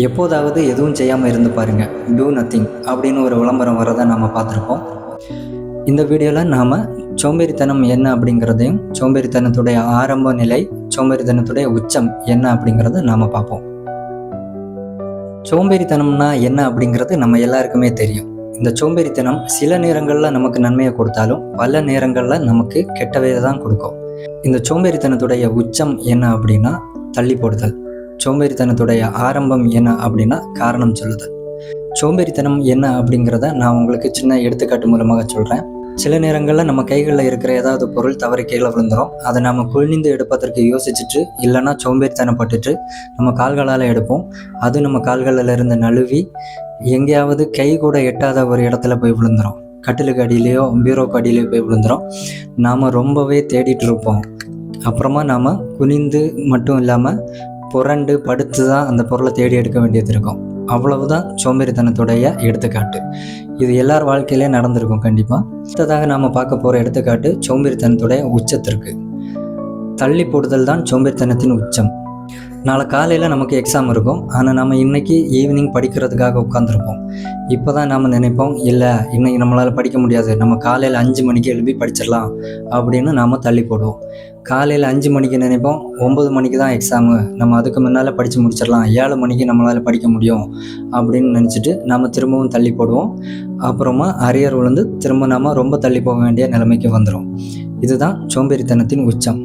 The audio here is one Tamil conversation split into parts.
எப்போதாவது எதுவும் செய்யாமல் இருந்து பாருங்கள், டூ நத்திங் அப்படின்னு ஒரு விளம்பரம் வரதை நாம் பார்த்துருப்போம். இந்த வீடியோவில் நாம் சோம்பேறித்தனம் என்ன அப்படிங்கிறதையும், சோம்பேறித்தனத்துடைய ஆரம்ப நிலை, சோம்பேறித்தனத்துடைய உச்சம் என்ன அப்படிங்கிறத நாம் பார்ப்போம். சோம்பேறித்தனம்னா என்ன அப்படிங்கிறது நம்ம எல்லாருக்குமே தெரியும். இந்த சோம்பேறித்தனம் சில நேரங்களில் நமக்கு நன்மையை கொடுத்தாலும் பல நேரங்களில் நமக்கு கெட்டவே தான் கொடுக்கும். இந்த சோம்பேறித்தனத்துடைய உச்சம் என்ன அப்படின்னா தள்ளி போடுதல். சோம்பேறித்தனத்துடைய ஆரம்பம் என்ன அப்படின்னா காரணம் சொல்லுதல். சோம்பேறித்தனம் என்ன அப்படிங்கிறத நான் உங்களுக்கு சின்ன எடுத்துக்காட்டு மூலமாக சொல்கிறேன். சில நேரங்களில் நம்ம கைகளில் இருக்கிற ஏதாவது பொருள் தவறி கீழே விழுந்துடும். அதை நம்ம குனிந்து எடுப்பதற்கு யோசிச்சுட்டு இல்லைன்னா சோம்பேறித்தனப்பட்டுட்டு நம்ம கால்களால் எடுப்போம். அது நம்ம கால்களில் இருந்து நழுவி எங்கேயாவது கை கூட எட்டாத ஒரு இடத்துல போய் விழுந்துடும். கட்டிலுக்கு அடியிலையோ பீரோக்கு அடியிலையோ போய் விழுந்துடும். நாம் ரொம்பவே தேடிட்டு இருப்போம். அப்புறமா நாம் குனிந்து மட்டும் இல்லாமல் புரண்டு படுத்து தான் அந்த பொருளை தேடி எடுக்க வேண்டியது இருக்கும். அவ்வளவுதான் சோம்பேறித்தனத்துடைய எடுத்துக்காட்டு. இது எல்லார் வாழ்க்கையிலே நடந்திருக்கும் கண்டிப்பாக. அடுத்ததாக நாம் பார்க்க போகிற எடுத்துக்காட்டு சோம்பேறித்தனத்துடைய உச்சத்திற்கு. தள்ளி போடுதல் தான் சோம்பேறித்தனத்தின் உச்சம். நாளை காலையில் நமக்கு எக்ஸாம் இருக்கும். ஆனால் நம்ம இன்றைக்கி ஈவினிங் படிக்கிறதுக்காக உட்காந்துருப்போம். இப்போ தான் நாம் நினைப்போம், இல்லை இன்றைக்கி நம்மளால் படிக்க முடியாது, நம்ம காலையில் 5 மணிக்கு எழுப்பி படிச்சிடலாம் அப்படின்னு நாம் தள்ளி போடுவோம். காலையில் 5 மணிக்கு நினைப்போம், 9 மணிக்கு தான் எக்ஸாமு, நம்ம அதுக்கு முன்னால் படித்து முடிச்சிடலாம், 7 மணிக்கு நம்மளால் படிக்க முடியும் அப்படின்னு நினச்சிட்டு நாம் திரும்பவும் தள்ளி போடுவோம். அப்புறமா அரியர் விழுந்து திரும்ப நாம் ரொம்ப தள்ளி போக வேண்டிய நிலைமைக்கு வந்துடும். இதுதான் சோம்பேறித்தனத்தின் உச்சம்.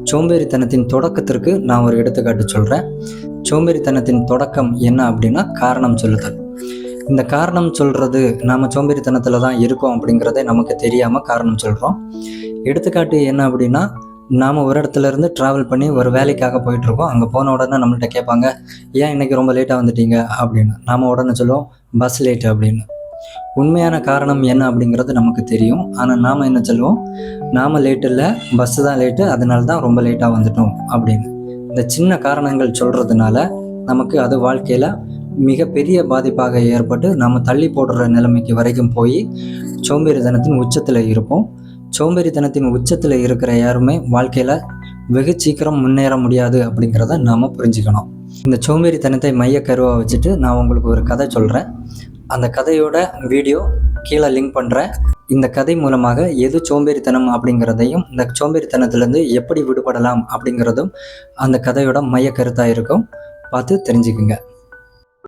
சோம்பேறித்தனத்தின் தொடக்கத்திற்கு நான் ஒரு எடுத்துக்காட்டு சொல்கிறேன். சோம்பேறித்தனத்தின் தொடக்கம் என்ன அப்படின்னா காரணம் சொல்லுதல். இந்த காரணம் சொல்கிறது நாம் சோம்பேறித்தனத்தில் தான் இருக்கோம் அப்படிங்கிறதே நமக்கு தெரியாமல் காரணம் சொல்கிறோம். எடுத்துக்காட்டு என்ன அப்படின்னா, நாம் ஒரு இடத்துல இருந்து ட்ராவல் பண்ணி ஒரு வேலைக்காக போயிட்டுருக்கோம். அங்கே போன உடனே நம்மள்கிட்ட கேட்பாங்க, ஏன் இன்றைக்கி ரொம்ப லேட்டாக வந்துட்டீங்க அப்படின்னு. நாம் உடனே சொல்லுவோம், பஸ் லேட்டு அப்படின்னு. உண்மையான காரணம் என்ன அப்படிங்கிறது நமக்கு தெரியும். ஆனால் நாம் என்ன சொல்லுவோம், நாம் லேட்டு இல்லை, பஸ்ஸு தான் லேட்டு, அதனால தான் ரொம்ப லேட்டாக வந்துட்டோம் அப்படின்னு. இந்த சின்ன காரணங்கள் சொல்கிறதுனால நமக்கு அது வாழ்க்கையில் மிகப்பெரிய பாதிப்பாக ஏற்பட்டு நம்ம தள்ளி போடுற நிலைமைக்கு வரைக்கும் போய் சோம்பேறித்தனத்தின் உச்சத்தில் இருப்போம். சோம்பேறித்தனத்தின் உச்சத்தில் இருக்கிற யாருமே வாழ்க்கையில் வெகு சீக்கிரம் முன்னேற முடியாது அப்படிங்கிறத நாம் புரிஞ்சுக்கணும். இந்த சோம்பேறித்தனத்தை மையக்கருவாக வச்சுட்டு நான் உங்களுக்கு ஒரு கதை சொல்கிறேன். அந்த கதையோட வீடியோ கீழே லிங்க் பண்ணுறேன். இந்த கதை மூலமாக எது சோம்பேறித்தனம் அப்படிங்கிறதையும் இந்த சோம்பேறித்தனத்திலேருந்து எப்படி விடுபடலாம் அப்படிங்கிறதும் அந்த கதையோட மைய கருத்தாக இருக்கும். பார்த்து தெரிஞ்சுக்குங்க.